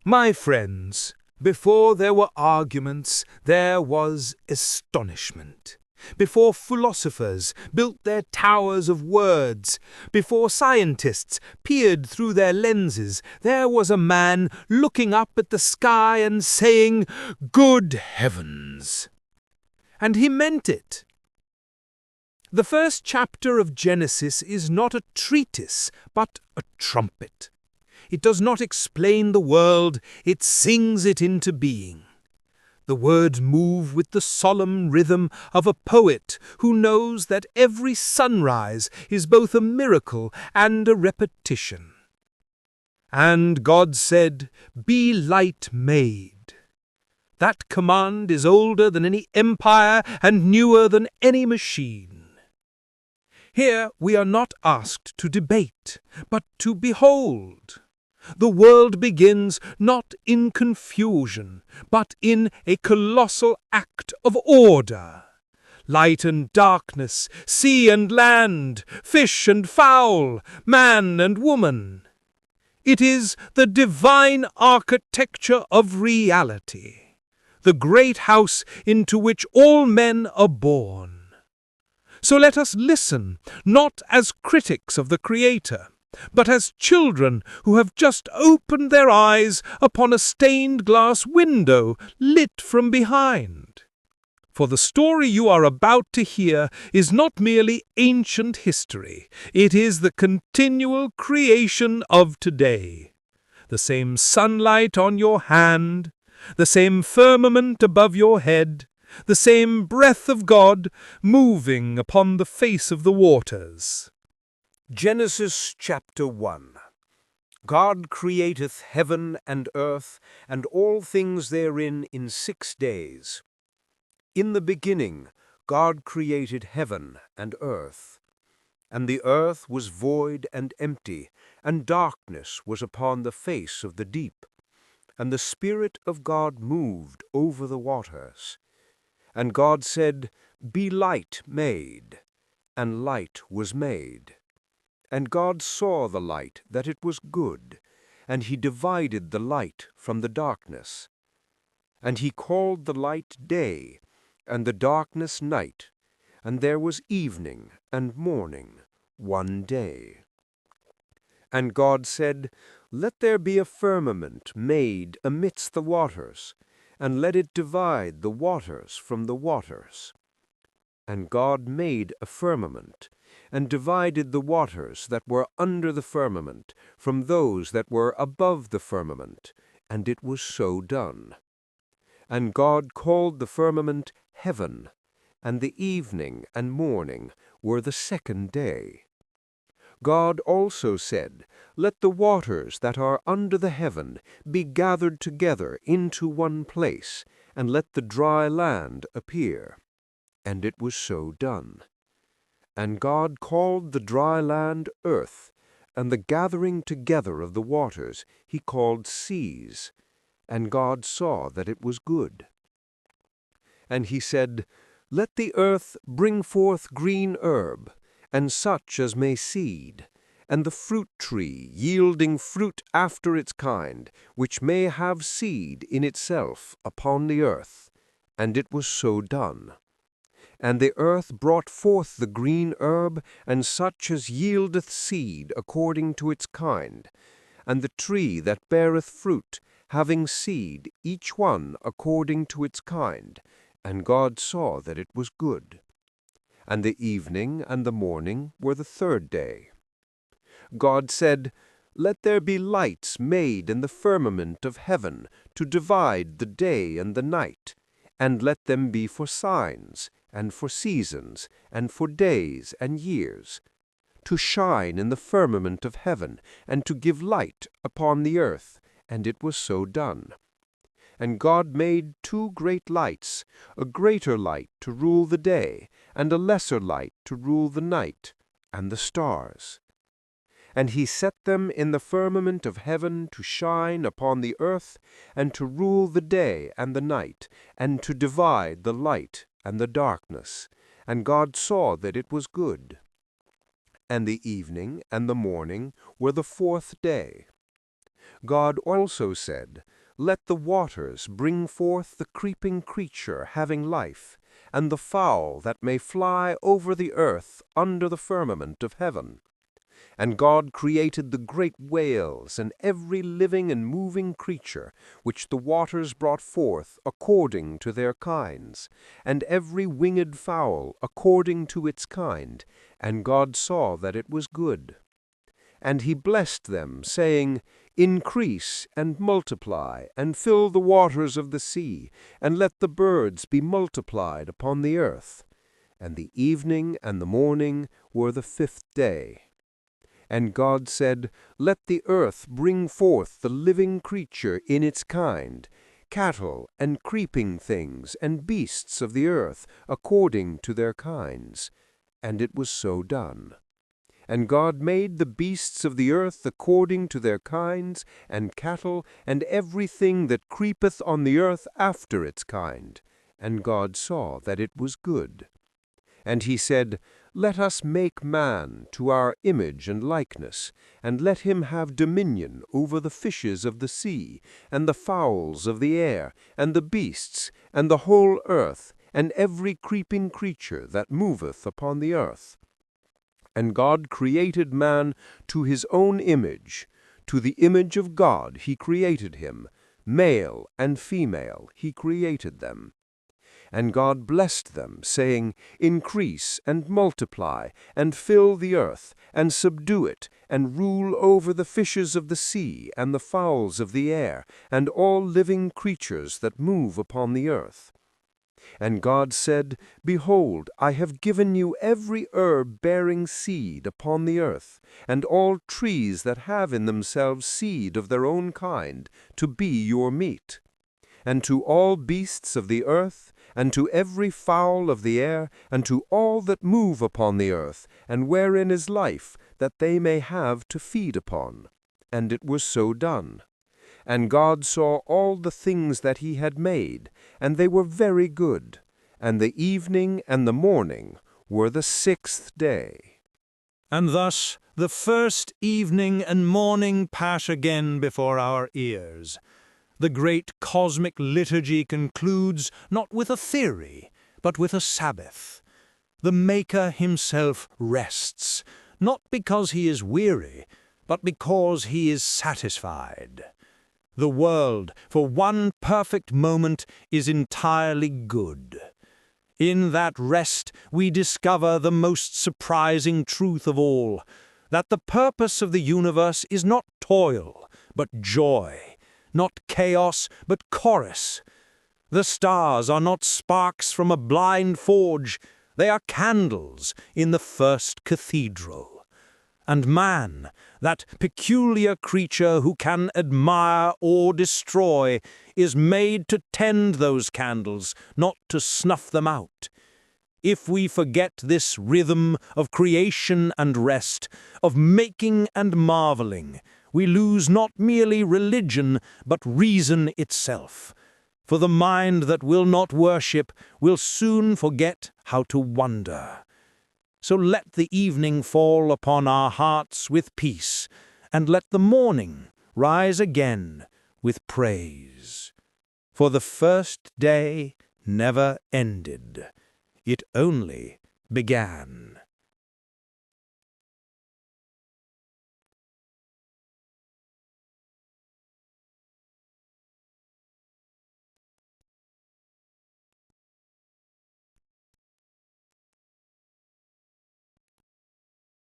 My friends, before there were arguments, there was astonishment. Before philosophers built their towers of words, before scientists peered through their lenses, there was a man looking up at the sky and saying, "Good heavens!" And he meant it. The first chapter of Genesis is not a treatise, but a trumpet. It does not explain the world, it sings it into being. The words move with the solemn rhythm of a poet who knows that every sunrise is both a miracle and a repetition. And God said, "Be light made." That command is older than any empire and newer than any machine. Here we are not asked to debate, but to behold. The world begins not in confusion, but in a colossal act of order. Light and darkness, sea and land, fish and fowl, man and woman. It is the divine architecture of reality, the great house into which all men are born. So let us listen, not as critics of the Creator, but as children who have just opened their eyes upon a stained glass window lit from behind. For the story you are about to hear is not merely ancient history, it is the continual creation of today. The same sunlight on your hand, the same firmament above your head, the same breath of God moving upon the face of the waters. Genesis chapter 1. God createth heaven and earth, and all things therein in 6 days. In the beginning God created heaven and earth. And the earth was void and empty, and darkness was upon the face of the deep. And the Spirit of God moved over the waters. And God said, "Be light made," and light was made. And God saw the light, that it was good, and he divided the light from the darkness. And he called the light day, and the darkness night, and there was evening and morning, one day. And God said, "Let there be a firmament made amidst the waters, and let it divide the waters from the waters." And God made a firmament, and divided the waters that were under the firmament from those that were above the firmament, and it was so done. And God called the firmament heaven, and the evening and morning were the second day. God also said, "Let the waters that are under the heaven be gathered together into one place, and let the dry land appear." And it was so done. And God called the dry land earth, and the gathering together of the waters he called seas. And God saw that it was good. And he said, "Let the earth bring forth green herb, and such as may seed, and the fruit tree yielding fruit after its kind, which may have seed in itself upon the earth." And it was so done. And the earth brought forth the green herb, and such as yieldeth seed according to its kind, and the tree that beareth fruit, having seed, each one according to its kind. And God saw that it was good. And the evening and the morning were the third day. God said, "Let there be lights made in the firmament of heaven to divide the day and the night, and let them be for signs, and for seasons, and for days and years, to shine in the firmament of heaven, and to give light upon the earth." And it was so done. And God made 2 great lights, a greater light to rule the day, and a lesser light to rule the night, and the stars. And he set them in the firmament of heaven to shine upon the earth, and to rule the day and the night, and to divide the light and the darkness. And God saw that it was good. And the evening and the morning were the 4th day. God also said, "Let the waters bring forth the creeping creature having life, and the fowl that may fly over the earth under the firmament of heaven." And God created the great whales and every living and moving creature which the waters brought forth according to their kinds, and every winged fowl according to its kind. And God saw that it was good. And he blessed them, saying, "Increase and multiply, and fill the waters of the sea, and let the birds be multiplied upon the earth." And the evening and the morning were the 5th day. And God said, "Let the earth bring forth the living creature in its kind, cattle and creeping things and beasts of the earth according to their kinds." And it was so done. And God made the beasts of the earth according to their kinds, and cattle, and everything that creepeth on the earth after its kind. And God saw that it was good. And he said, "Let us make man to our image and likeness, and let him have dominion over the fishes of the sea, and the fowls of the air, and the beasts, and the whole earth, and every creeping creature that moveth upon the earth." And God created man to his own image. To the image of God he created him. Male and female he created them. And God blessed them, saying, "Increase and multiply, and fill the earth, and subdue it, and rule over the fishes of the sea, and the fowls of the air, and all living creatures that move upon the earth." And God said, "Behold, I have given you every herb bearing seed upon the earth, and all trees that have in themselves seed of their own kind, to be your meat. And to all beasts of the earth, and to every fowl of the air, and to all that move upon the earth, and wherein is life, that they may have to feed upon." And it was so done. And God saw all the things that he had made, and they were very good. And the evening and the morning were the 6th day. And thus the first evening and morning pass again before our ears. The great cosmic liturgy concludes not with a theory, but with a Sabbath. The Maker himself rests, not because he is weary, but because he is satisfied. The world, for one perfect moment, is entirely good. In that rest we discover the most surprising truth of all, that the purpose of the universe is not toil, but joy. Not chaos, but chorus. The stars are not sparks from a blind forge, they are candles in the first cathedral. And man, that peculiar creature who can admire or destroy, is made to tend those candles, not to snuff them out. If we forget this rhythm of creation and rest, of making and marveling, we lose not merely religion, but reason itself. For the mind that will not worship will soon forget how to wonder. So let the evening fall upon our hearts with peace, and let the morning rise again with praise. For the first day never ended, it only began.